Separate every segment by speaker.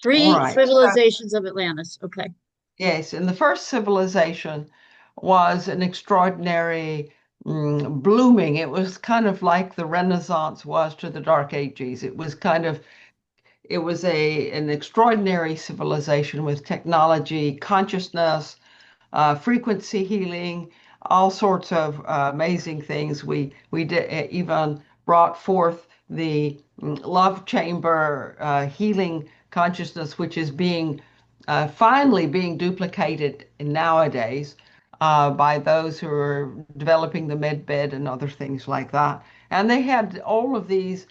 Speaker 1: All
Speaker 2: Three
Speaker 1: right.
Speaker 2: civilizations of Atlantis. Okay.
Speaker 1: Yes, and the first civilization was an extraordinary blooming. It was kind of like the Renaissance was to the Dark Ages. It was an extraordinary civilization with technology, consciousness, frequency healing, all sorts of amazing things. We did, even brought forth the love chamber healing consciousness, which is being finally being duplicated nowadays by those who are developing the med bed and other things like that. And they had all of these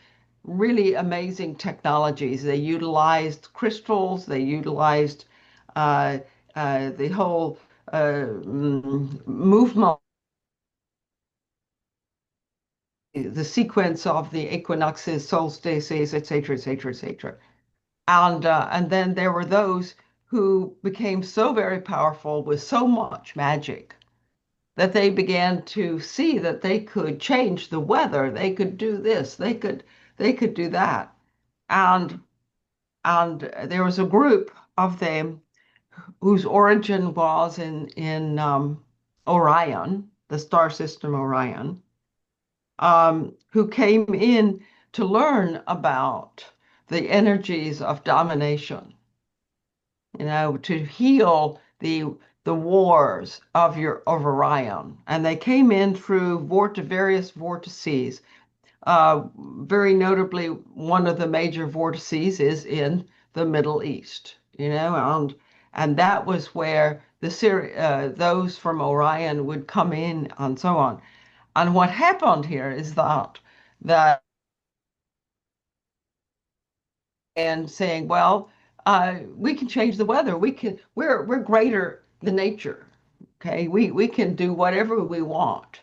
Speaker 1: really amazing technologies. They utilized crystals, they utilized uh, the whole movement, the sequence of the equinoxes, solstices, etc., etc., etc. And then there were those who became so very powerful with so much magic that they began to see that they could change the weather. They could do this. They could do that. And and there was a group of them whose origin was in Orion, the star system Orion, who came in to learn about the energies of domination, to heal the wars of Orion. And they came in through various vortices. Very notably, one of the major vortices is in the Middle East, and that was where those from Orion would come in and so on. And what happened here is that and saying, well, we can change the weather. We're greater than nature. Okay, we can do whatever we want.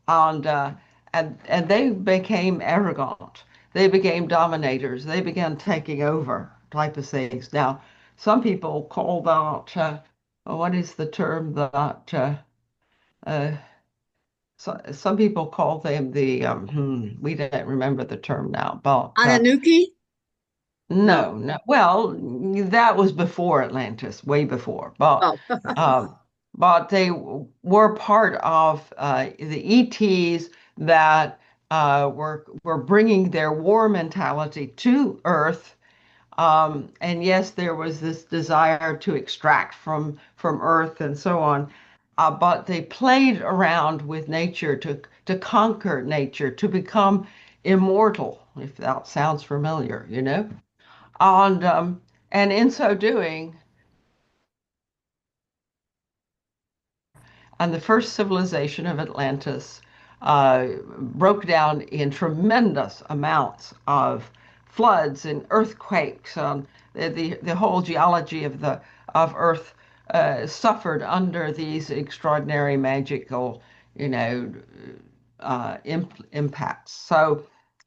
Speaker 1: and uh, and they became arrogant. They became dominators. They began taking over type of things. Now, some people call that what is the term that uh, some people call them we don't remember the term now, but
Speaker 2: Ananuki? No.
Speaker 1: no, no. Well, that was before Atlantis, way before. But
Speaker 2: Oh,
Speaker 1: um, but they were part of the ETs that were bringing their war mentality to Earth. And yes, there was this desire to extract from Earth and so on. But they played around with nature to conquer nature, to become immortal, if that sounds familiar. And and in so doing, and the first civilization of Atlantis broke down in tremendous amounts of floods and earthquakes. The whole geology of Earth suffered under these extraordinary magical, you know, impacts. So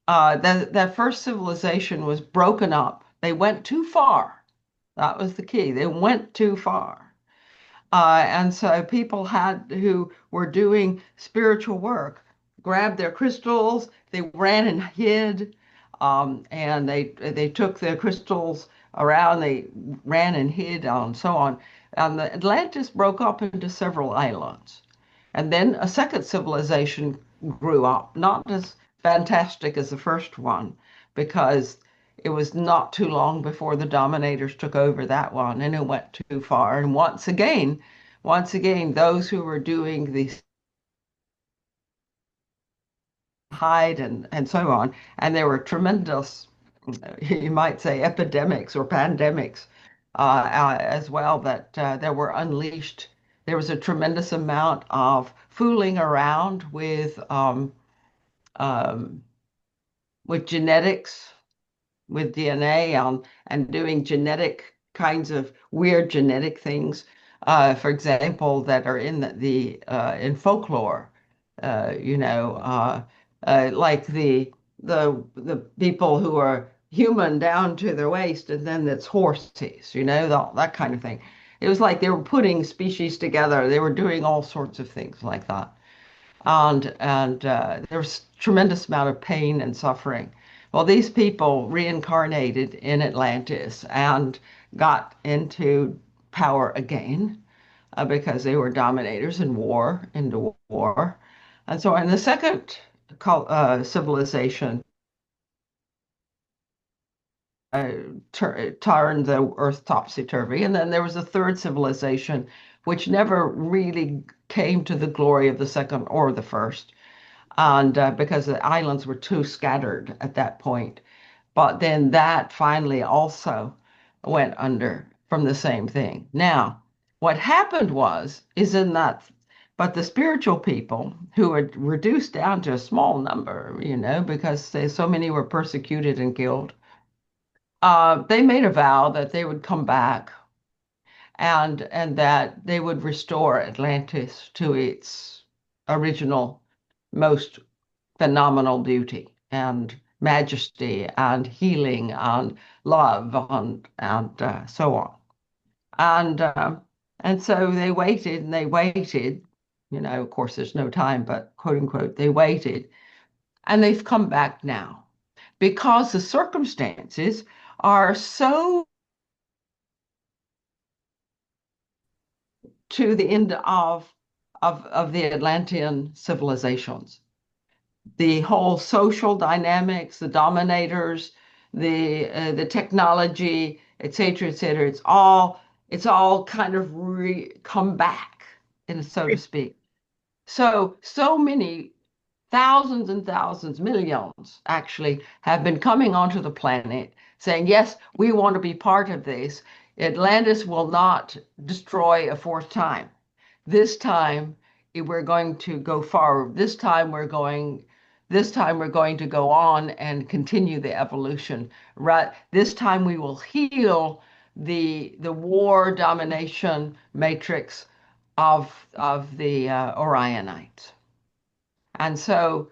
Speaker 1: that first civilization was broken up. They went too far. That was the key. They went too far. And so people who were doing spiritual work grabbed their crystals, they ran and hid, and they took their crystals around, they ran and hid, and so on. And the Atlantis broke up into several islands. And then a second civilization grew up, not as fantastic as the first one, because it was not too long before the dominators took over that one and it went too far. And once again, those who were doing the hide and so on, and there were tremendous, you might say, epidemics or pandemics as well that were unleashed. There was a tremendous amount of fooling around um, with genetics, with DNA, and doing genetic kinds of weird genetic things, for example, that are in folklore, like the people who are human down to their waist, and then it's horses, that kind of thing. It was like they were putting species together. They were doing all sorts of things like that, and there was tremendous amount of pain and suffering. Well, these people reincarnated in Atlantis and got into power again because they were dominators in war, into war. And so in the second civilization, uh, turned the earth topsy-turvy. And then there was a third civilization, which never really came to the glory of the second or the first. And because the islands were too scattered at that point. But then that finally also went under from the same thing. Now, what happened is in that, but the spiritual people who were reduced down to a small number, because so many were persecuted and killed, they made a vow that they would come back and that they would restore Atlantis to its original, most phenomenal beauty and majesty and healing and love and so on. And and so they waited and they waited. Of course, there's no time, but quote unquote, they waited, and they've come back now because the circumstances are so to the end of the Atlantean civilizations. The whole social dynamics, the dominators, the technology, et cetera, et cetera. It's all kind of come back, and so to speak. So many thousands and thousands, millions actually, have been coming onto the planet saying, yes, we want to be part of this. Atlantis will not destroy a fourth time. This time we're going to go forward. This time we're going to go on and continue the evolution. Right. This time we will heal the war domination matrix of the Orionites. And so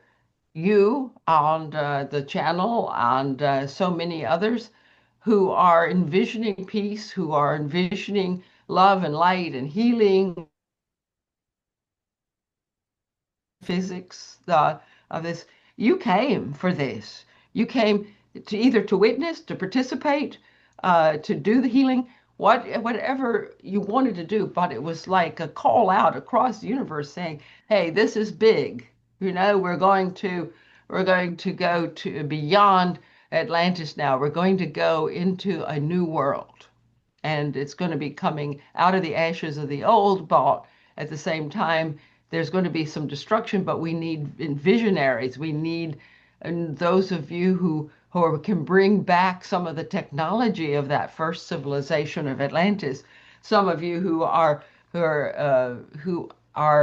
Speaker 1: you and the channel and so many others who are envisioning peace, who are envisioning love and light and healing, physics of this, you came for this. You came to either to witness, to participate, to do the healing, whatever you wanted to do. But it was like a call out across the universe saying, "Hey, this is big. We're going to go to beyond Atlantis now. We're going to go into a new world." And it's going to be coming out of the ashes of the old, but at the same time, there's going to be some destruction, but we need visionaries. We need and those of you who can bring back some of the technology of that first civilization of Atlantis. Some of you who are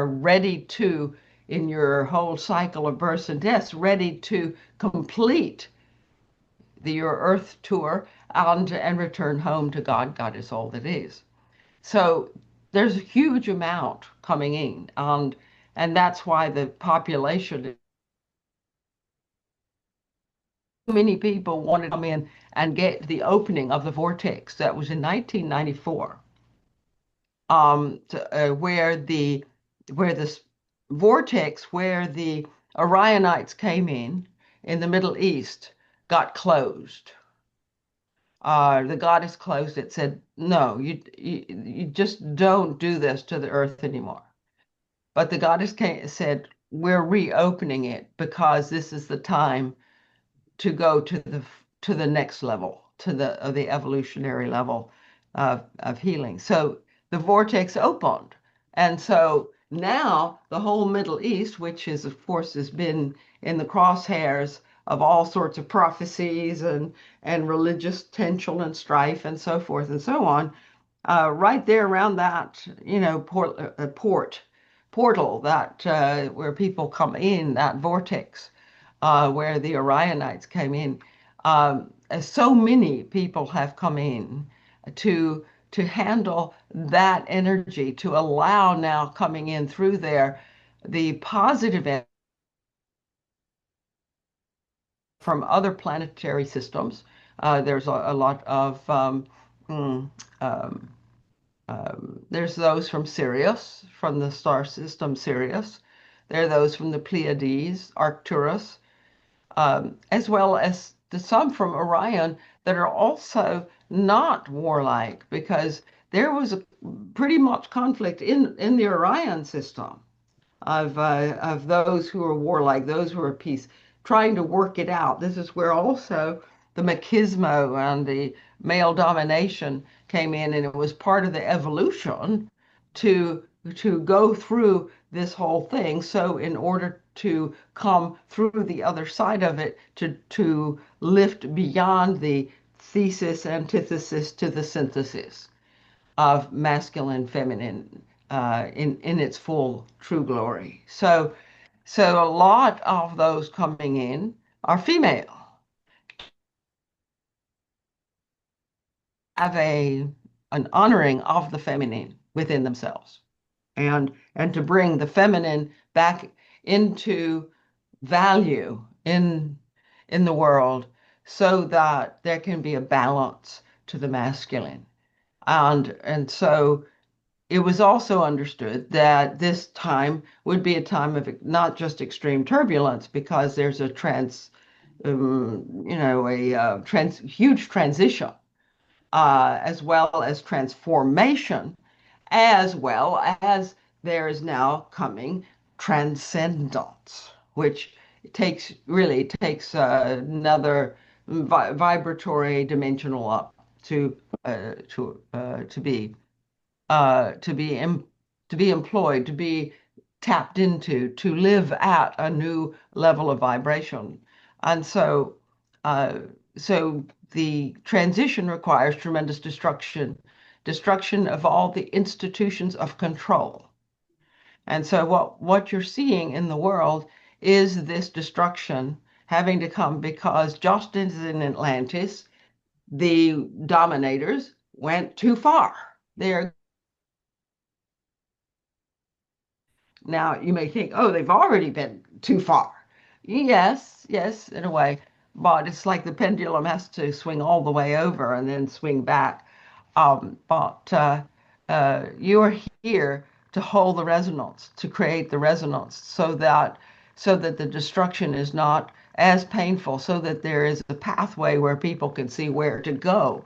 Speaker 1: ready to, in your whole cycle of births and deaths, ready to complete your Earth tour and return home to God. God is all that is. So there's a huge amount coming in, and that's why the population. Many people wanted to come in and get the opening of the vortex that was in 1994, where this vortex where the Orionites came in the Middle East got closed. The goddess closed it, said, no, you just don't do this to the earth anymore. But the goddess said, we're reopening it because this is the time to go to the next level, to the evolutionary level of healing. So the vortex opened. And so now the whole Middle East, which is, of course, has been in the crosshairs of all sorts of prophecies and religious tension and strife and so forth and so on, right there around that, portal that where people come in, that vortex, where the Orionites came in. So many people have come in to handle that energy, to allow now coming in through there the positive from other planetary systems. There's a lot of mm, um, there's those from Sirius, from the star system Sirius. There are those from the Pleiades, Arcturus, as well as some from Orion that are also not warlike because there was a pretty much conflict in the Orion system of those who are warlike, those who are peace, trying to work it out. This is where also the machismo and the male domination came in, and it was part of the evolution to to go through this whole thing. So in order to come through the other side of it, to lift beyond the thesis, antithesis to the synthesis of masculine, feminine in its full true glory. So a lot of those coming in are female, have an honoring of the feminine within themselves, and to bring the feminine back into value in the world so that there can be a balance to the masculine. And so it was also understood that this time would be a time of not just extreme turbulence because there's a huge transition, as well as transformation, as well as there is now coming transcendence, which really takes another vibratory dimensional up to be to be to be employed, to be tapped into, to live at a new level of vibration. And uh, so the transition requires tremendous destruction of all the institutions of control. And so what you're seeing in the world is this destruction having to come because just as in Atlantis, the dominators went too far. They're Now, you may think, oh, they've already been too far. Yes, yes, in a way. But it's like the pendulum has to swing all the way over and then swing back. But you are here to hold the resonance, to create the resonance so that the destruction is not as painful, so that there is a pathway where people can see where to go,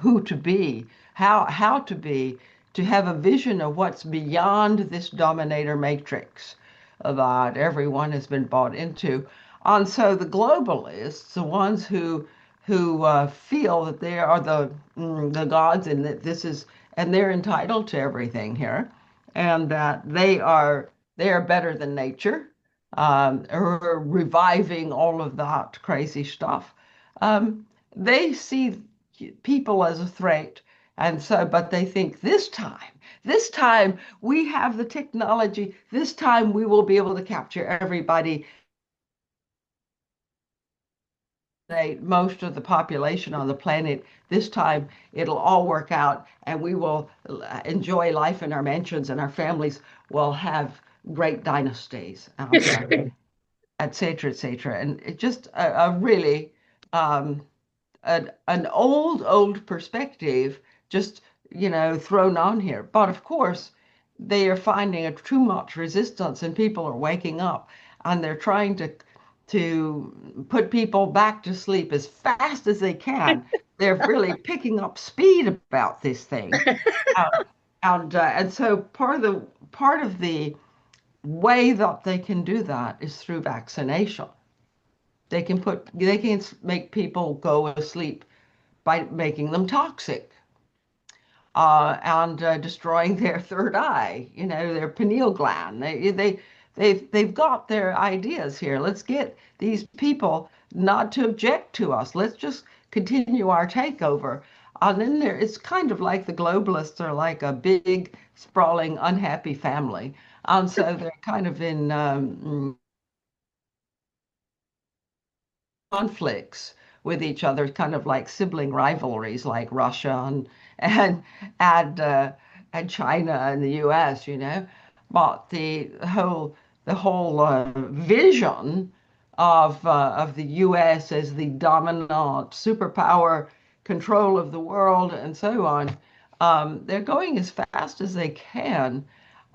Speaker 1: who to be, how to be, to have a vision of what's beyond this dominator matrix that everyone has been bought into. And so the globalists, the ones who feel that they are the gods and that this is and they're entitled to everything here, and that they are better than nature, or reviving all of that crazy stuff. They see people as a threat. And so, but they think this time we have the technology, this time we will be able to capture everybody, most of the population on the planet. This time it'll all work out and we will enjoy life in our mansions and our families will have great dynasties, and et cetera, et cetera. And it just a really um, an old perspective just thrown on here. But of course they are finding a too much resistance and people are waking up and they're trying to put people back to sleep as fast as they can. They're really picking up speed about this thing. uh, and so part of the way that they can do that is through vaccination. They can make people go asleep by making them toxic, and destroying their third eye, their pineal gland. They've got their ideas here. Let's get these people not to object to us. Let's just continue our takeover. And then it's kind of like the globalists are like a big, sprawling, unhappy family. And so they're kind of in conflicts with each other, kind of like sibling rivalries, like Russia and and uh, and China and the U.S. But the whole vision of the U.S. as the dominant superpower, control of the world, and so on. They're going as fast as they can,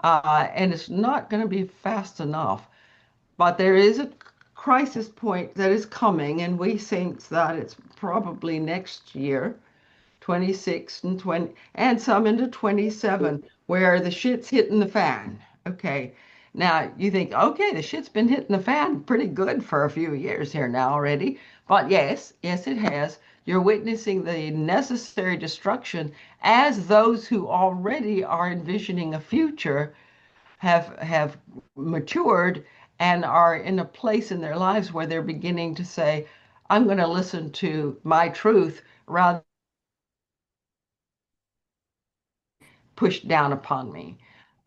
Speaker 1: and it's not going to be fast enough. But there is a crisis point that is coming, and we think that it's probably next year, 26 and 20, and some into 27, where the shit's hitting the fan. Okay. Now you think, okay, the shit's been hitting the fan pretty good for a few years here now already. But yes, yes, it has. You're witnessing the necessary destruction as those who already are envisioning a future have matured and are in a place in their lives where they're beginning to say, I'm going to listen to my truth rather pushed down upon me.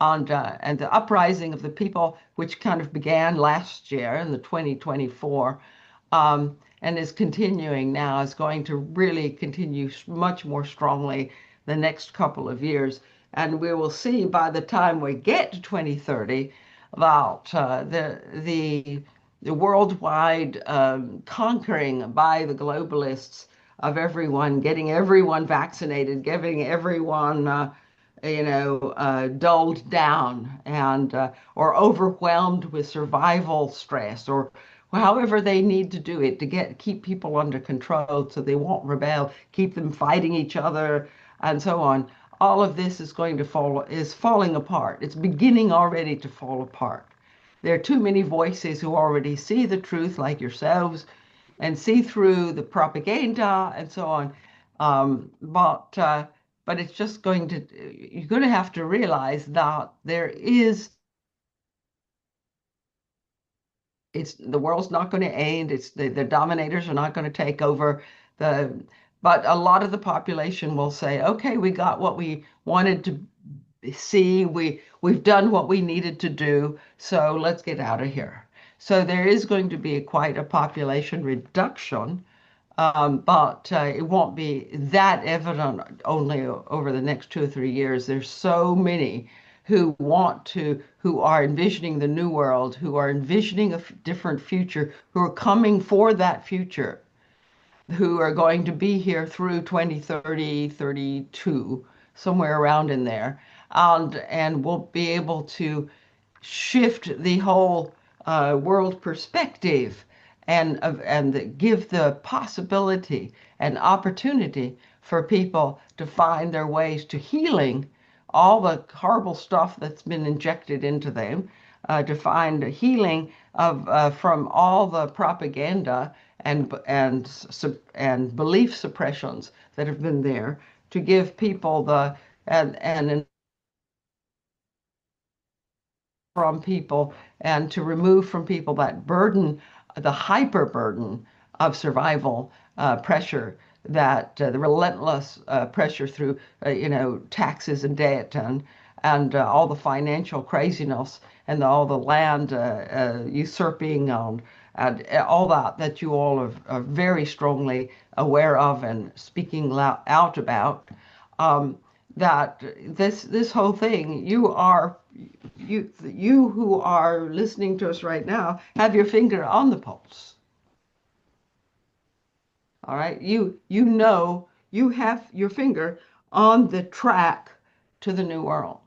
Speaker 1: And the uprising of the people, which kind of began last year in the 2024, and is continuing now, is going to really continue much more strongly the next couple of years. And we will see by the time we get to 2030 that the worldwide conquering by the globalists of everyone, getting everyone vaccinated, giving everyone dulled down and or overwhelmed with survival stress or however they need to do it to keep people under control so they won't rebel, keep them fighting each other and so on. All of this is falling apart. It's beginning already to fall apart. There are too many voices who already see the truth, like yourselves, and see through the propaganda and so on. But it's just you're going to have to realize that the world's not going to end. The dominators are not going to take over the, but a lot of the population will say, okay, we got what we wanted to see. We've done what we needed to do. So let's get out of here. So there is going to be quite a population reduction, but it won't be that evident only over the next 2 or 3 years. There's so many who are envisioning the new world, who are envisioning a different future, who are coming for that future, who are going to be here through 2030, 32, somewhere around in there, and will be able to shift the whole world perspective and give the possibility and opportunity for people to find their ways to healing all the horrible stuff that's been injected into them, to find healing from all the propaganda and belief suppressions that have been there, to give people and from people and to remove from people that burden, the hyper burden of survival pressure, that the relentless pressure through taxes and debt and all the financial craziness and all the land usurping and all that you all are very strongly aware of and speaking out about. Um, that this whole thing, you who are listening to us right now have your finger on the pulse. All right, you know you have your finger on the track to the new world.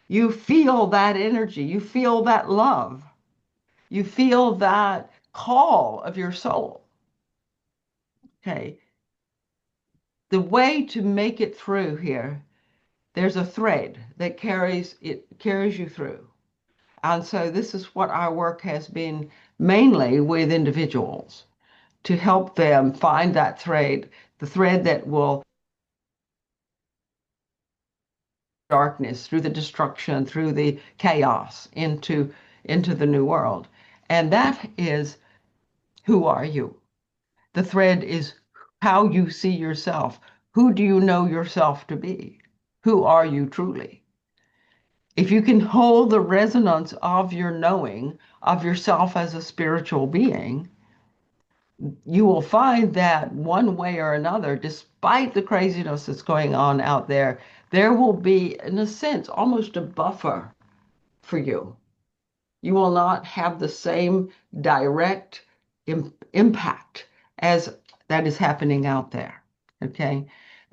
Speaker 1: You feel that energy, you feel that love, you feel that call of your soul. Okay, the way to make it through here, there's a thread that carries you through. And so this is what our work has been, mainly with individuals, to help them find that thread, the thread that will darkness, through the destruction, through the chaos into the new world. And that is, who are you? The thread is how you see yourself. Who do you know yourself to be? Who are you truly? If you can hold the resonance of your knowing of yourself as a spiritual being, you will find that one way or another, despite the craziness that's going on out there, there will be, in a sense, almost a buffer for you. You will not have the same direct impact as that is happening out there. Okay.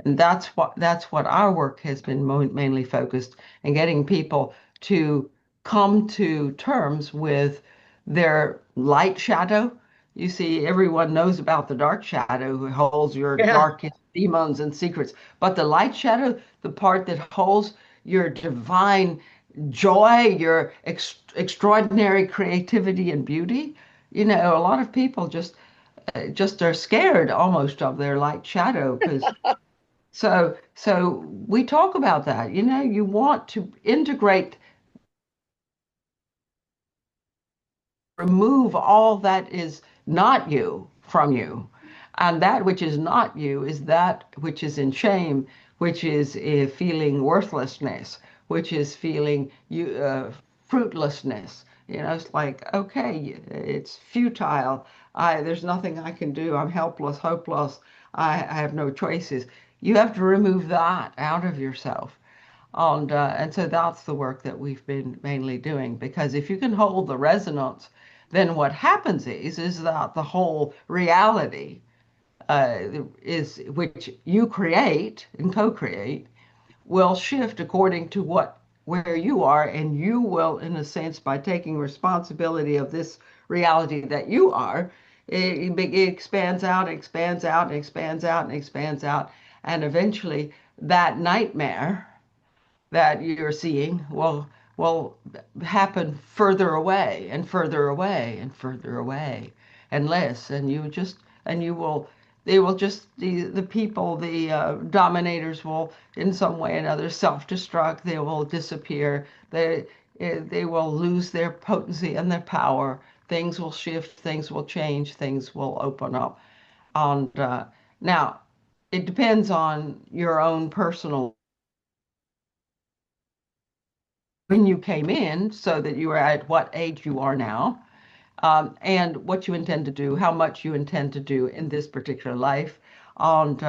Speaker 1: And that's what our work has been mainly focused in getting people to come to terms with their light shadow. You see, everyone knows about the dark shadow who holds your
Speaker 2: Yeah.
Speaker 1: darkest demons and secrets. But the light shadow, the part that holds your divine joy, your extraordinary creativity and beauty, a lot of people just are scared almost of their light shadow because so we talk about that. You want to integrate, remove all that is not you from you. And that which is not you is that which is in shame, which is feeling worthlessness, which is feeling fruitlessness. It's like, okay, it's futile. There's nothing I can do. I'm helpless, hopeless. I have no choices. You have to remove that out of yourself. And so that's the work that we've been mainly doing, because if you can hold the resonance, then what happens is that the whole reality is which you create and co-create will shift according to where you are, and you will, in a sense, by taking responsibility of this reality that you are, it expands out, expands out, and expands out, and expands out, and eventually that nightmare that you're seeing will happen further away and further away and further away and less, and you will they will just the people, the dominators will in some way or another self-destruct. They will disappear. They will lose their potency and their power. Things will shift, things will change, things will open up. And now it depends on your own personal when you came in, so that you are at what age you are now, and what you intend to do, how much you intend to do in this particular life. And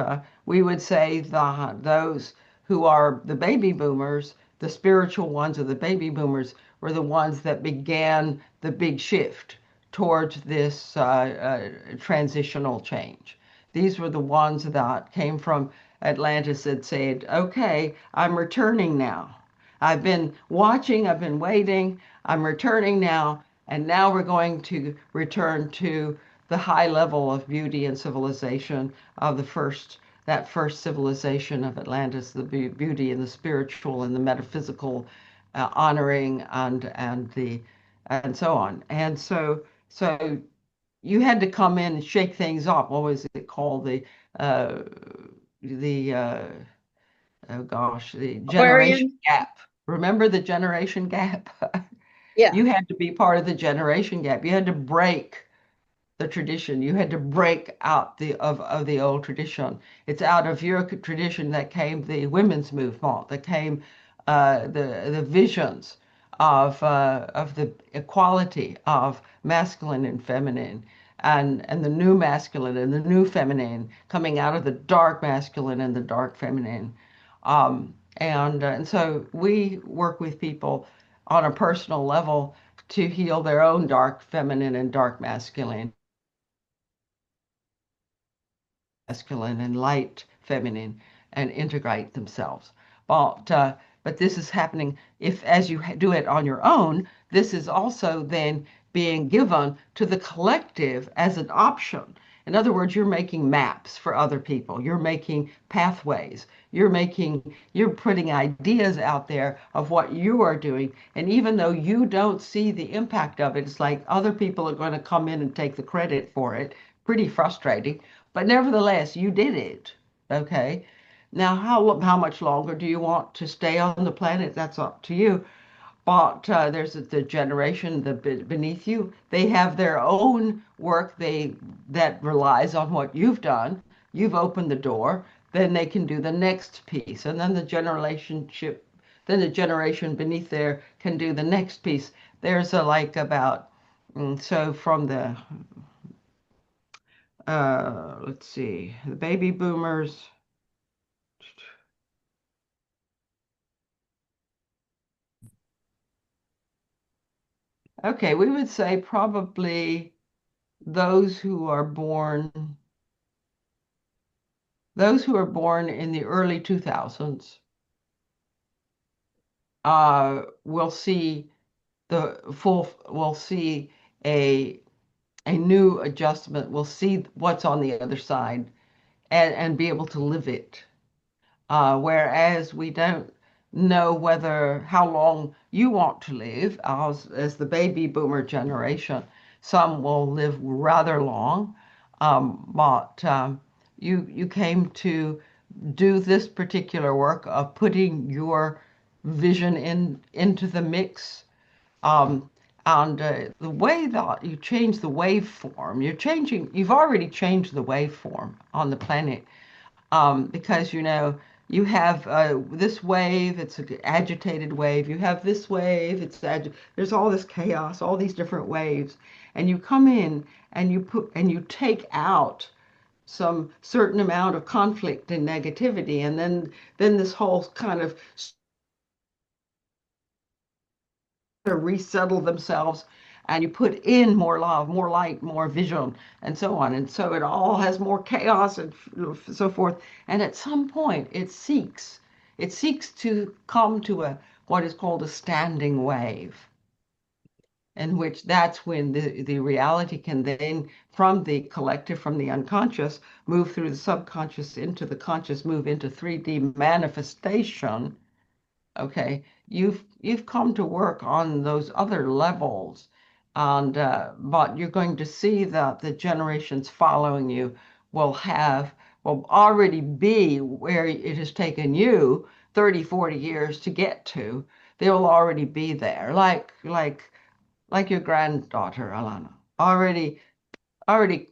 Speaker 1: we would say that those who are the baby boomers, the spiritual ones of the baby boomers, were the ones that began the big shift towards this transitional change. These were the ones that came from Atlantis that said, okay, I'm returning now. I've been watching, I've been waiting, I'm returning now, and now we're going to return to the high level of beauty and civilization of that first civilization of Atlantis, the beauty and the spiritual and the metaphysical, honoring and so on. And so you had to come in and shake things up. What was it called? Uh, the oh gosh, the generation
Speaker 2: Aquarian.
Speaker 1: gap. Remember the generation gap?
Speaker 2: Yeah.
Speaker 1: You had to be part of the generation gap. You had to break the tradition. You had to break out of the old tradition. It's out of your tradition that came the women's movement, that came the visions of the equality of masculine and feminine, and the new masculine and the new feminine coming out of the dark masculine and the dark feminine. And so we work with people on a personal level to heal their own dark feminine and dark masculine and light feminine, and integrate themselves. But uh, but this is happening if as you do it on your own, this is also then being given to the collective as an option. In other words, you're making maps for other people. You're making pathways. You're putting ideas out there of what you are doing. And even though you don't see the impact of it, it's like other people are going to come in and take the credit for it. Pretty frustrating. But nevertheless, you did it. Okay. Now, how much longer do you want to stay on the planet? That's up to you. But there's the generation beneath you. They have their own work that relies on what you've done. You've opened the door. Then they can do the next piece, and then the generation beneath there can do the next piece. There's a like about so from the let's see, the baby boomers. Okay, we would say probably those who are born those who are born in the early 2000s will see the full will see a a new adjustment will see what's on the other side and be able to live it. Whereas we don't know whether how long you want to live, as the baby boomer generation, some will live rather long, but you came to do this particular work of putting your vision into the mix. Um, and the way that you change the waveform, you've already changed the waveform on the planet, because you have this wave, it's an agitated wave. You have this wave, there's all this chaos, all these different waves, and you come in and you take out some certain amount of conflict and negativity, and then this whole kind of resettle themselves, and you put in more love, more light, more vision, and so on. And so it all has more chaos and so forth. And at some point, it seeks to come to a what is called a standing wave, in which that's when the reality can then, from the collective, from the unconscious, move through the subconscious into the conscious, move into 3D manifestation. Okay, you've come to work on those other levels, and but you're going to see that the generations following you will already be where it has taken you 30, 40 years to get to. They will already be there, like your granddaughter, Alanna, already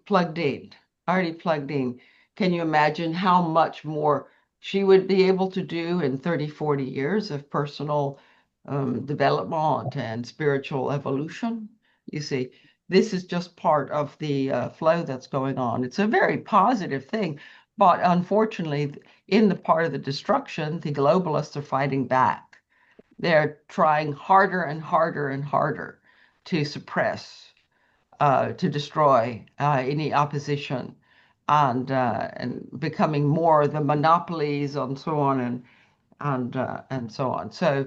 Speaker 1: plugged in, already plugged in. Can you imagine how much more she would be able to do in 30, 40 years of personal development and spiritual evolution? You see, this is just part of the flow that's going on. It's a very positive thing, but unfortunately, in the part of the destruction, the globalists are fighting back. They're trying harder and harder and harder to suppress, to destroy any opposition, and becoming more the monopolies and so on, and so on. So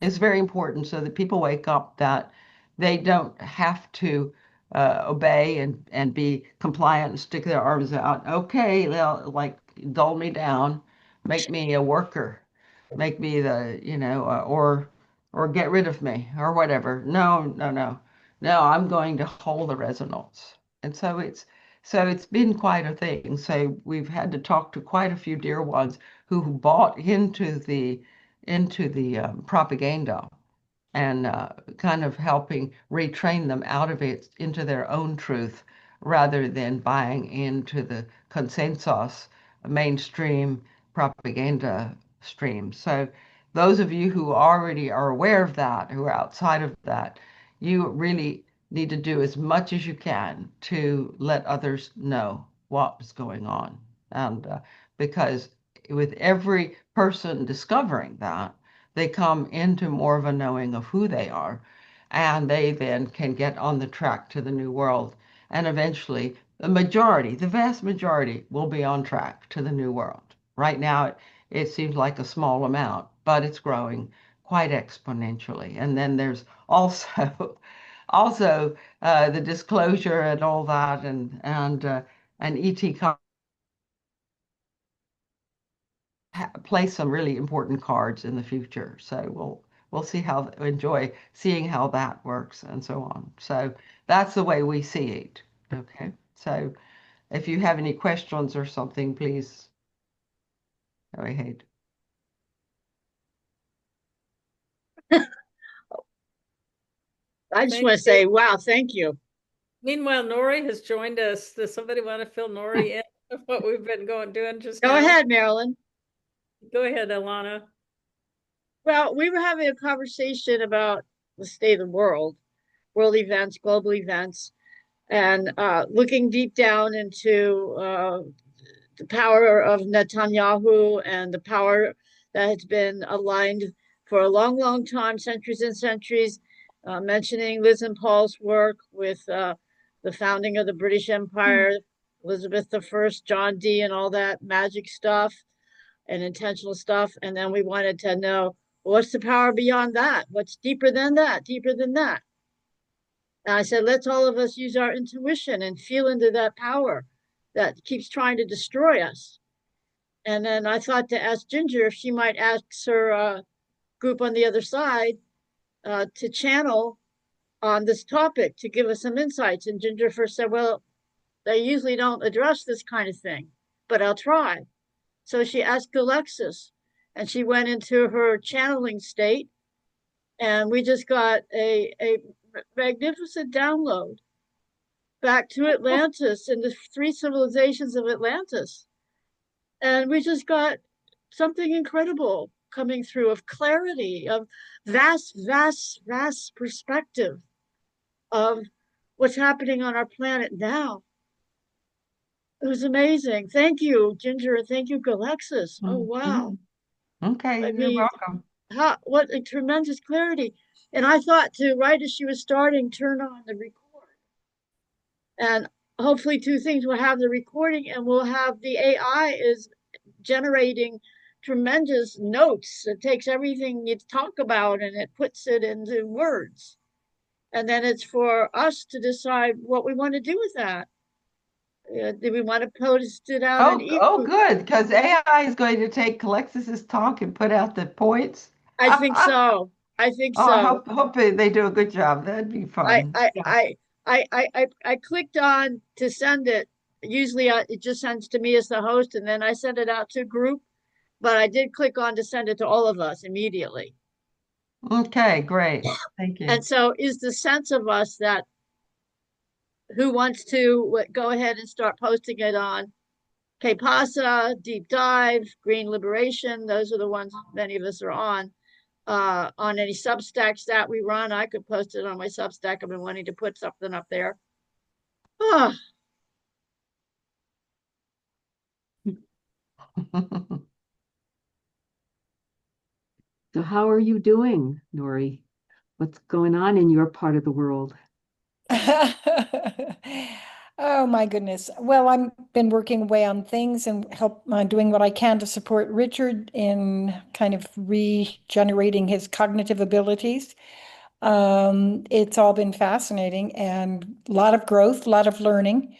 Speaker 1: it's very important so that people wake up that they don't have to obey and be compliant and stick their arms out. Okay, they'll like dull me down, make me a worker, make me or get rid of me or whatever. No, no, no, no. I'm going to hold the resonance, and so it's been quite a thing. So we've had to talk to quite a few dear ones who bought into the propaganda, and kind of helping retrain them out of it into their own truth rather than buying into the consensus mainstream propaganda stream. So those of you who already are aware of that, who are outside of that, you really need to do as much as you can to let others know what is going on. And because with every person discovering that, they come into more of a knowing of who they are, and they then can get on the track to the new world. And eventually, the vast majority, will be on track to the new world. Right now, it seems like a small amount, but it's growing quite exponentially. And then there's also also the disclosure and all that, and ET play some really important cards in the future. So we'll see how enjoy seeing how that works and so on. So that's the way we see it. Okay. So if you have any questions or something, please go ahead.
Speaker 2: I just
Speaker 3: Thank
Speaker 2: want to
Speaker 3: you.
Speaker 2: say, wow, thank you.
Speaker 3: Meanwhile, Nori has joined us. Does somebody want to fill Nori in of what we've been doing just
Speaker 2: Go
Speaker 3: now?
Speaker 2: ahead, Marilyn.
Speaker 3: Go ahead, Alanna.
Speaker 2: Well, we were having a conversation about the state of the world events, global events, and looking deep down into the power of Netanyahu and the power that has been aligned for a long, long time, centuries and centuries, mentioning Liz and Paul's work with the founding of the British Empire, Elizabeth I, John Dee, and all that magic stuff and intentional stuff. And then we wanted to know what's the power beyond that? What's deeper than that? Deeper than that? And I said, let's all of us use our intuition and feel into that power that keeps trying to destroy us. And then I thought to ask Ginger if she might ask her group on the other side to channel on this topic to give us some insights. And Ginger first said, well, they usually don't address this kind of thing, but I'll try. So she asked Galexis, and she went into her channeling state, and we just got a magnificent download back to Atlantis and the three civilizations of Atlantis. And we just got something incredible coming through of clarity, of vast perspective of what's happening on our planet now. It was amazing. Thank you, Ginger, and thank you, Galexis. Oh, wow.
Speaker 1: Okay,
Speaker 2: I
Speaker 1: you're
Speaker 2: mean,
Speaker 1: welcome.
Speaker 2: what a tremendous clarity. And I thought to, right as she was starting, turn on the record. And hopefully two things, we'll have the recording and we'll have the AI is generating tremendous notes. It takes everything you talk about and it puts it into words. And then it's for us to decide what we want to do with that. Do we want to post it out in
Speaker 1: Oh,
Speaker 2: ebook?
Speaker 1: good, because AI is going to take Alexis's talk and put out the points.
Speaker 2: I think so. I think
Speaker 1: Oh, I
Speaker 2: so.
Speaker 1: hope they do a good job. That'd be
Speaker 2: I
Speaker 1: fun.
Speaker 2: I
Speaker 1: Yeah.
Speaker 2: I I clicked on to send it. Usually it just sends to me as the host, and then I send it out to a group. But I did click on to send it to all of us immediately.
Speaker 1: Okay, great. Thank you.
Speaker 2: And so is the sense of us that who wants to go ahead and start posting it on KPASA, Deep Dive, Green Liberation. Those are the ones many of us are on. On any Substacks that we run, I could post it on my Substack. I've been wanting to put something up there. Oh,
Speaker 4: So how are you doing, Nori? What's going on in your part of the world?
Speaker 5: Oh my goodness. Well, I've been working away on things and doing what I can to support Richard in kind of regenerating his cognitive abilities. It's all been fascinating and a lot of growth, a lot of learning.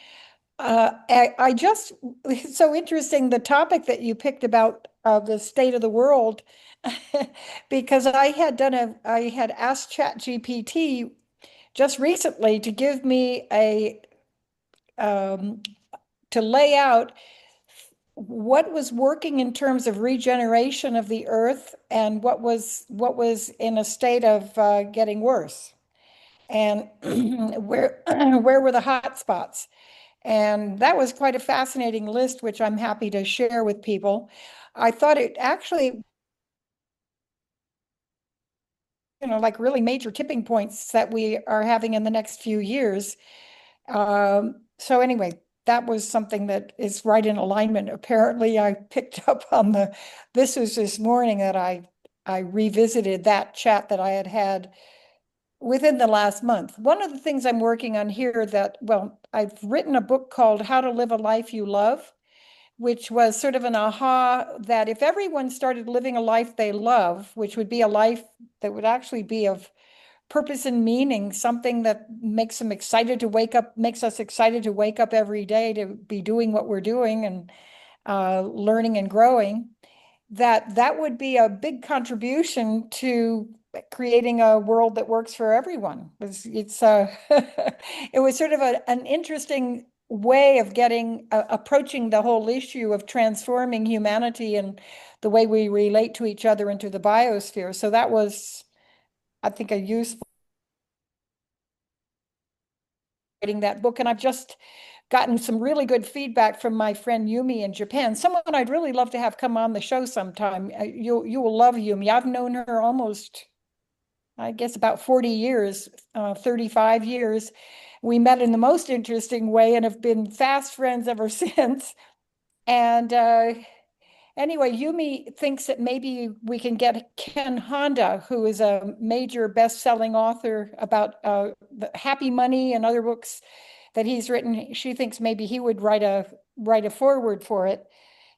Speaker 5: I just, it's so interesting the topic that you picked about the state of the world, because I had asked ChatGPT just recently to give me um, to lay out what was working in terms of regeneration of the earth and what was in a state of getting worse, and where were the hot spots. And that was quite a fascinating list, which I'm happy to share with people. I thought it actually, like really major tipping points that we are having in the next few years. So anyway, that was something that is right in alignment. Apparently, I picked up on this was this morning that I revisited that chat that I had had within the last month. One of the things I'm working on here well, I've written a book called How to Live a Life You Love, which was sort of an aha that if everyone started living a life they love, which would be a life that would actually be of purpose and meaning, something that makes them excited to wake up, makes us excited to wake up every day to be doing what we're doing and learning and growing, that would be a big contribution to creating a world that works for everyone. It's it was sort of an interesting way of approaching the whole issue of transforming humanity and the way we relate to each other into the biosphere. So that was, I think, a useful writing that book. And I've just gotten some really good feedback from my friend Yumi in Japan, someone I'd really love to have come on the show sometime. You will love Yumi. I've known her almost, I guess, about 40 years, 35 years. We met in the most interesting way and have been fast friends ever since. And anyway, Yumi thinks that maybe we can get Ken Honda, who is a major best-selling author about the Happy Money and other books that he's written. She thinks maybe he would write a foreword for it.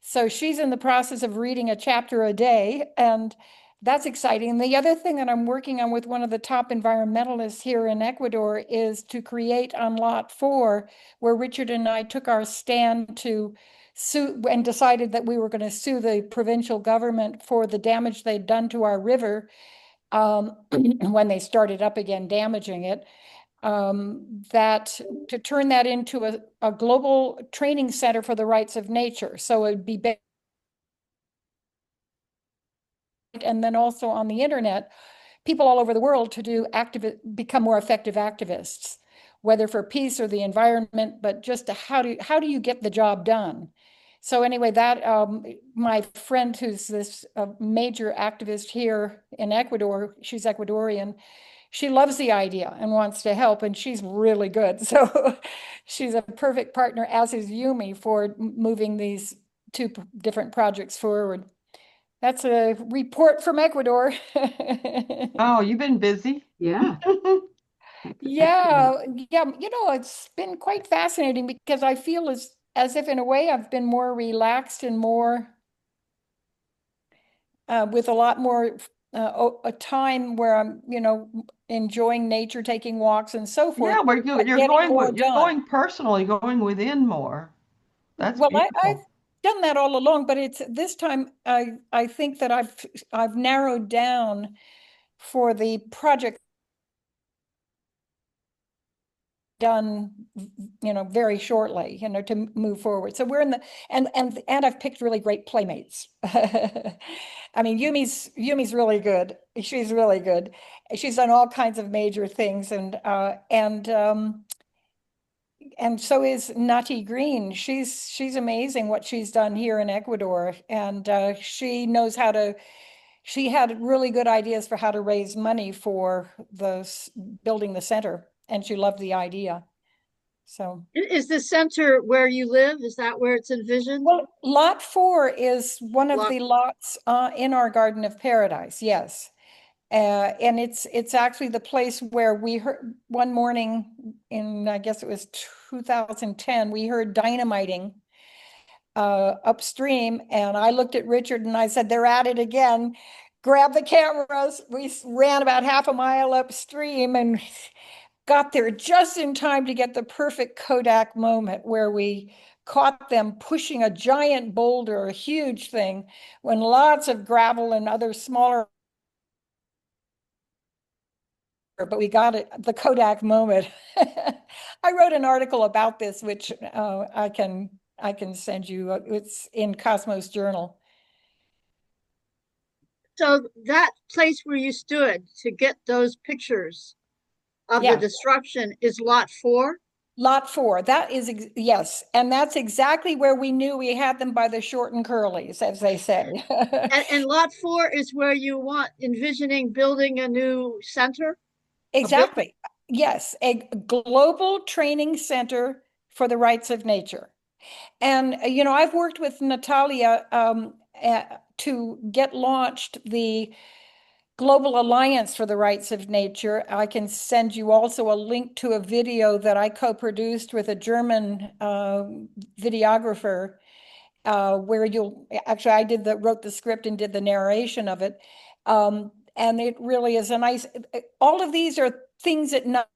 Speaker 5: So she's in the process of reading a chapter a day, and that's exciting. And the other thing that I'm working on with one of the top environmentalists here in Ecuador is to create on Lot 4, where Richard and I took our stand to sue and decided that we were going to sue the provincial government for the damage they'd done to our river when they started up again damaging it. That to turn that into a global training center for the rights of nature. So it'd be and then also on the internet, people all over the world to do become more effective activists, whether for peace or the environment, but just how do you get the job done? So anyway, that my friend who's this major activist here in Ecuador, she's Ecuadorian, she loves the idea and wants to help, and she's really good. So she's a perfect partner, as is Yumi, for moving these two different projects forward. That's a report from Ecuador.
Speaker 1: Oh, you've been busy.
Speaker 4: Yeah.
Speaker 5: Yeah, yeah, it's been quite fascinating because I feel as if in a way I've been more relaxed and more with a lot more a time where I'm, enjoying nature, taking walks and so forth,
Speaker 1: Yeah, where
Speaker 5: but
Speaker 1: you're
Speaker 5: getting more
Speaker 1: you're
Speaker 5: done.
Speaker 1: going personal, you're going within more. That's
Speaker 5: Well, I've
Speaker 1: beautiful.
Speaker 5: done that all along, but it's this time I think that I've narrowed down for the project done, very shortly, to move forward. So we're in the and I've picked really great playmates. I mean, Yumi's really good. She's really good. She's done all kinds of major things, and so is Nati Green. She's amazing what she's done here in Ecuador, and she knows how to. She had really good ideas for how to raise money for building the center, and she loved the idea. So,
Speaker 2: Is the center where you live? Is that where it's envisioned?
Speaker 5: well, Lot 4 is one of
Speaker 2: Lot,
Speaker 5: the lots in our Garden of Paradise, yes. And it's actually the place where we heard one morning in, I guess it was 2010, we heard dynamiting upstream. And I looked at Richard and I said, they're at it again. Grab the cameras. We ran about half a mile upstream and got there just in time to get the perfect Kodak moment where we caught them pushing a giant boulder, a huge thing, when lots of gravel and other smaller, but we got it, the Kodak moment. I wrote an article about this, which I can send you. It's in Cosmos Journal.
Speaker 2: so that place where you stood to get those pictures of the
Speaker 5: Yeah.
Speaker 2: destruction is Lot 4?
Speaker 5: Lot 4, that is, yes. And that's exactly where we knew we had them by the short and curlies, as they say.
Speaker 2: And Lot 4 is where you want envisioning building a new center?
Speaker 5: Exactly. Yes, a global training center for the rights of nature. And, I've worked with Natalia to get launched the Global Alliance for the Rights of Nature. I can send you also a link to a video that I co-produced with a German videographer, where I wrote the script and did the narration of it. And it really is a nice, all of these are things that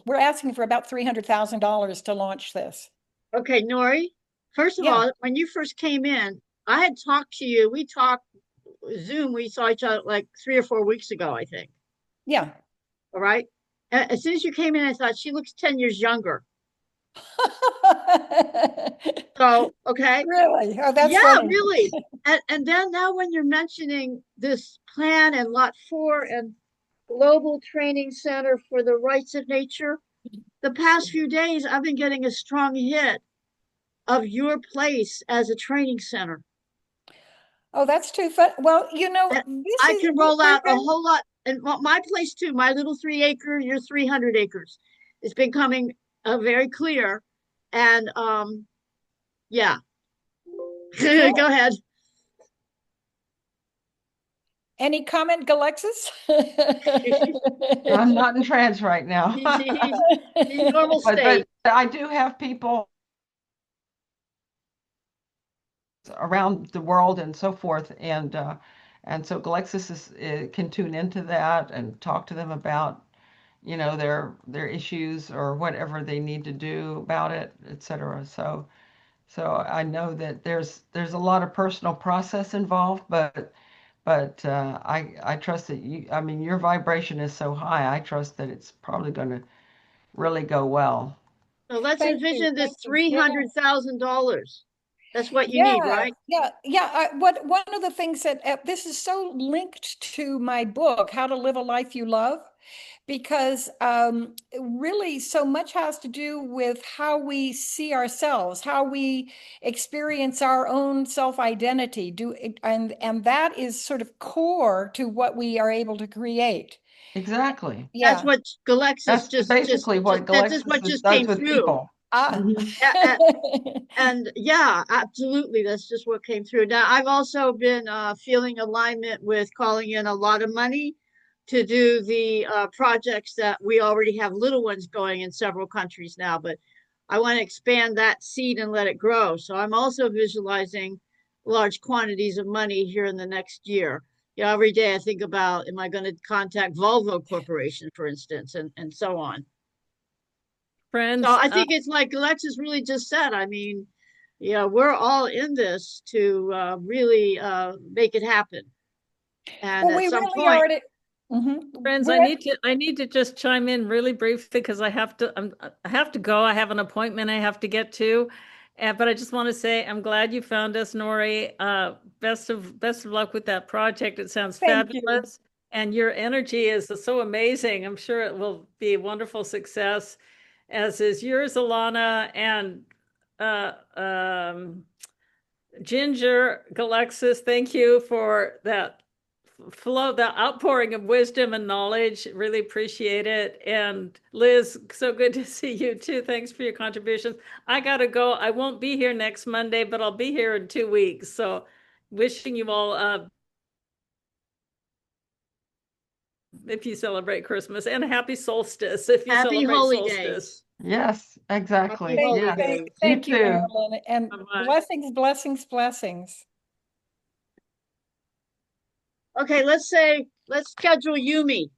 Speaker 5: we're asking for about $300,000 to launch this.
Speaker 2: Okay, Nori, first of
Speaker 5: Yeah.
Speaker 2: all, when you first came in, I had talked to you. We talked Zoom. We saw each other like 3 or 4 weeks ago, I think.
Speaker 5: Yeah.
Speaker 2: All right. As soon as you came in, I thought she looks 10 years younger. So, okay.
Speaker 5: Really? Oh, that's
Speaker 2: Yeah,
Speaker 5: funny.
Speaker 2: really. And then now when you're mentioning this plan and Lot 4 and Global Training Center for the Rights of Nature, the past few days I've been getting a strong hit of your place as a training center.
Speaker 5: Oh, that's too fun. Well,
Speaker 2: And
Speaker 5: this
Speaker 2: I
Speaker 5: is,
Speaker 2: can roll out a whole lot. And my place too, my little 3 acre, your 300 acres. It's been coming very clear. And yeah,
Speaker 5: cool.
Speaker 2: go ahead.
Speaker 5: Any comment, Galexis?
Speaker 1: I'm not in trance right now.
Speaker 2: He's normal
Speaker 1: But
Speaker 2: state.
Speaker 1: I do have people around the world and so forth. And so Galexis can tune into that and talk to them about, their issues or whatever they need to do about it, etc. So I know that there's a lot of personal process involved, but I trust that I mean, your vibration is so high. I trust that it's probably going to really go well.
Speaker 2: So let's
Speaker 5: Thank you.
Speaker 2: envision
Speaker 5: Thank
Speaker 2: this
Speaker 5: you. Yeah.
Speaker 2: $300,000. That's what you need,
Speaker 5: Yeah,
Speaker 2: right?
Speaker 5: yeah. What one of the things that this is so linked to my book, How to Live a Life You Love, because really so much has to do with how we see ourselves, how we experience our own self-identity. And that is sort of core to what we are able to create.
Speaker 1: Exactly.
Speaker 2: That's
Speaker 5: Yeah.
Speaker 2: what Galexis
Speaker 1: That's basically what
Speaker 2: that is
Speaker 1: Galexis
Speaker 2: what just
Speaker 1: does
Speaker 2: came
Speaker 1: with
Speaker 2: through.
Speaker 1: people.
Speaker 5: Ah.
Speaker 1: Mhm.
Speaker 2: And yeah, absolutely. That's just what came through. Now, I've also been feeling alignment with calling in a lot of money to do the projects that we already have little ones going in several countries now, but I want to expand that seed and let it grow. So I'm also visualizing large quantities of money here in the next year. Yeah, every day I think about, am I going to contact Volvo Corporation, for instance, and so on. So
Speaker 3: Friends,
Speaker 2: I think it's like Alexis really just said. I mean, yeah, we're all in this to really make it happen. And
Speaker 5: Well,
Speaker 2: at
Speaker 5: we
Speaker 2: some
Speaker 5: really
Speaker 2: point,
Speaker 5: are at it. Mhm.
Speaker 3: friends,
Speaker 5: We're at,
Speaker 3: I need to just chime in really briefly because I have to go. I have an appointment I have to get to. But I just want to say I'm glad you found us, Nori. Best of luck with that project. It sounds
Speaker 5: thank you.
Speaker 3: fabulous. And your energy is so amazing. I'm sure it will be a wonderful success, as is yours, Alanna, and uh, um, Ginger, Galexis. Thank you for that flow, the outpouring of wisdom and knowledge. Really appreciate it. And Liz, so good to see you too. Thanks for your contributions. I gotta go. I won't be here next Monday, but I'll be here in 2 weeks. So wishing you all if you celebrate Christmas, and a happy solstice if you
Speaker 2: happy
Speaker 3: celebrate
Speaker 2: holy
Speaker 3: solstice.
Speaker 2: days.
Speaker 1: Yes,
Speaker 2: Happy
Speaker 1: exactly.
Speaker 2: holy
Speaker 1: Yes.
Speaker 2: days.
Speaker 1: You
Speaker 5: Thank you,
Speaker 1: too.
Speaker 5: Marilyn, and
Speaker 3: Bye-bye.
Speaker 5: blessings, blessings, blessings.
Speaker 2: Okay, let's schedule Yumi.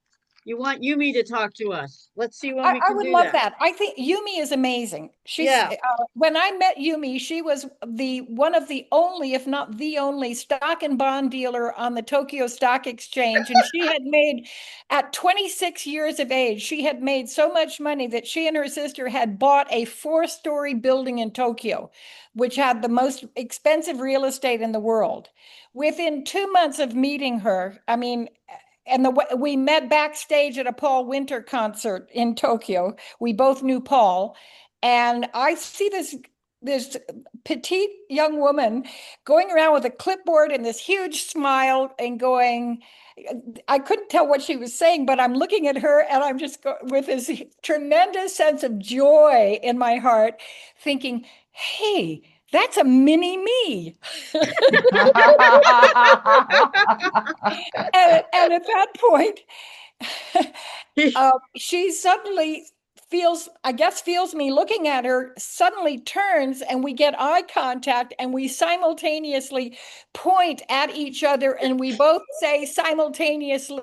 Speaker 2: You want Yumi to talk to us. Let's see when we
Speaker 5: I
Speaker 2: can
Speaker 5: would
Speaker 2: do
Speaker 5: love
Speaker 2: that.
Speaker 5: that. I think Yumi is amazing. She's
Speaker 2: Yeah.
Speaker 5: when I met Yumi, she was the one of the only, if not the only, stock and bond dealer on the Tokyo Stock Exchange, and she had made at 26 years of age, she had made so much money that she and her sister had bought a four-story building in Tokyo, which had the most expensive real estate in the world. Within 2 months of meeting her, I mean, we met backstage at a Paul Winter concert in Tokyo. We both knew Paul, and I see this petite young woman going around with a clipboard and this huge smile and going. I couldn't tell what she was saying, but I'm looking at her and I'm just with this tremendous sense of joy in my heart, thinking, "Hey, that's a mini me." And at that point, she suddenly feels me looking at her, suddenly turns, and we get eye contact, and we simultaneously point at each other, and we both say simultaneously,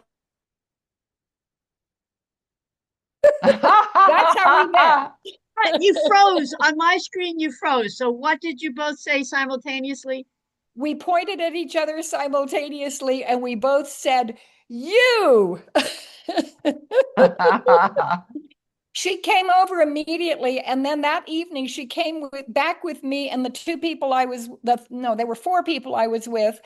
Speaker 5: that's how we met.
Speaker 2: You froze on my screen. You froze. So what did you both say simultaneously?
Speaker 5: We pointed at each other simultaneously, and we both said, "You." She came over immediately, and then that evening she came back with me and the two people I was no, there were four people I was with,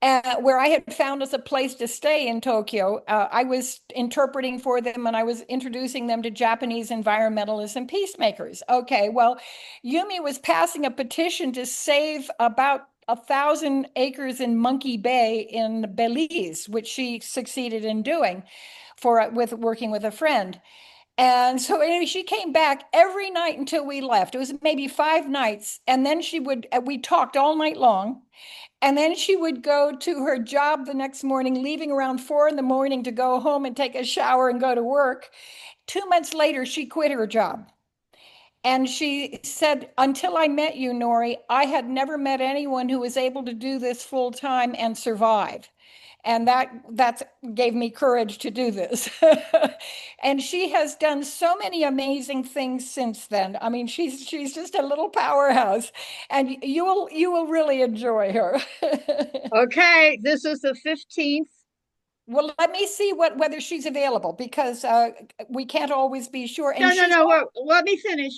Speaker 5: where I had found us a place to stay in Tokyo. I was interpreting for them and I was introducing them to Japanese environmentalists and peacemakers. Okay, well, Yumi was passing a petition to save about 1,000 acres in Monkey Bay in Belize, which she succeeded in doing with working with a friend. And so anyway, she came back every night until we left. It was maybe 5 nights. And then we talked all night long. And then she would go to her job the next morning, leaving around 4 in the morning to go home and take a shower and go to work. 2 months later, she quit her job. And she said, until I met you, Nori, I had never met anyone who was able to do this full time and survive. And that gave me courage to do this. And she has done so many amazing things since then. I mean, she's just a little powerhouse, and you will really enjoy her.
Speaker 2: Okay, this is the 15th.
Speaker 5: Well, let me see whether she's available, because we can't always be sure. And
Speaker 2: No. Let me finish.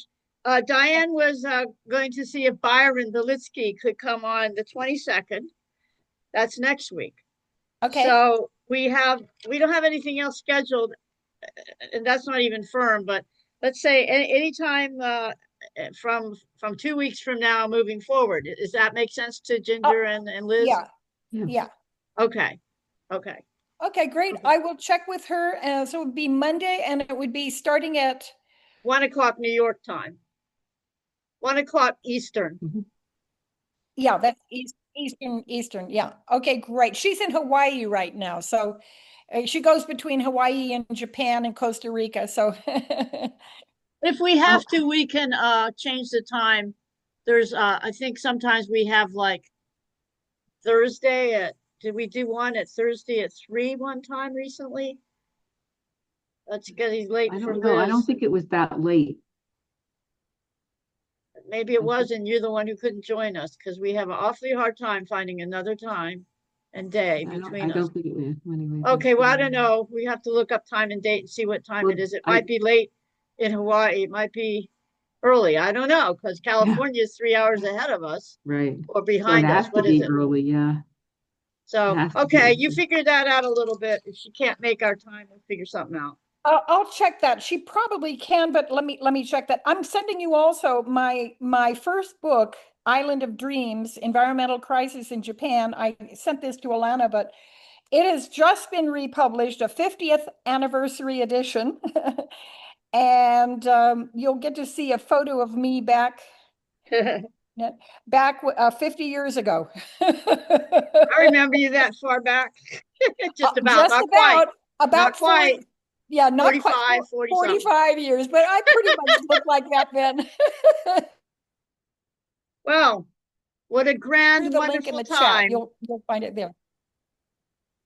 Speaker 2: Diane was going to see if Byron Belitsky could come on the 22nd. That's next week.
Speaker 5: Okay.
Speaker 2: So we don't have anything else scheduled, and that's not even firm, but let's say anytime from 2 weeks from now moving forward. Does that make sense to Ginger and Liz?
Speaker 5: Yeah.
Speaker 4: Yeah.
Speaker 5: Yeah.
Speaker 2: Okay.
Speaker 5: Okay, great. I will check with her. So it would be Monday, and it would be starting at
Speaker 2: 1:00 New York time. 1:00 Eastern.
Speaker 5: yeah, that's Eastern. Yeah. Okay, great. She's in Hawaii right now, so she goes between Hawaii and Japan and Costa Rica. So
Speaker 2: If we have to, we can change the time. There's I think sometimes we have like Thursday at did we do one at Thursday at 3 one time recently? That's because he's late
Speaker 4: I
Speaker 2: for
Speaker 4: don't know. I don't
Speaker 2: Liz.
Speaker 4: think it was that late.
Speaker 2: Maybe it was, and you're the one who couldn't join us because we have an awfully hard time finding another time and day between
Speaker 4: I
Speaker 2: us.
Speaker 4: don't think it was anyway.
Speaker 2: Okay, well, I don't know. We have to look up time and date and see what time
Speaker 4: Well,
Speaker 2: it is. It might be late in Hawaii. It might be early. I don't know, because California is 3 hours ahead of us
Speaker 4: right.
Speaker 2: or
Speaker 4: So it
Speaker 2: behind us.
Speaker 4: has to
Speaker 2: What is
Speaker 4: be
Speaker 2: it?
Speaker 4: early, yeah.
Speaker 2: So,
Speaker 4: It has to
Speaker 2: okay,
Speaker 4: be.
Speaker 2: you figure that out a little bit. If she can't make our time, we'll figure something out.
Speaker 5: I'll check that. She probably can, but let me check that. I'm sending you also my first book, Island of Dreams: Environmental Crisis in Japan. I sent this to Alanna, but it has just been republished, a 50th anniversary edition. And you'll get to see a photo of me back 50 years ago.
Speaker 2: I remember you that far back. Just about,
Speaker 5: Just
Speaker 2: not quite.
Speaker 5: about
Speaker 2: Not quite.
Speaker 5: 40, yeah, not quite
Speaker 2: 45
Speaker 5: years, but I pretty much look like that then.
Speaker 2: Well, what a grand,
Speaker 5: Through the link in
Speaker 2: wonderful
Speaker 5: the chat,
Speaker 2: time.
Speaker 5: you'll find it there.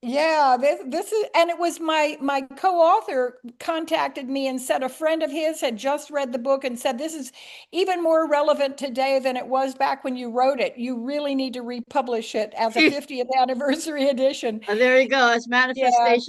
Speaker 5: Yeah, this is, and it was my co-author contacted me and said a friend of his had just read the book and said, this is even more relevant today than it was back when you wrote it. You really need to republish it as a 50th anniversary edition.
Speaker 2: There you go. It's
Speaker 5: Yeah.
Speaker 2: manifestation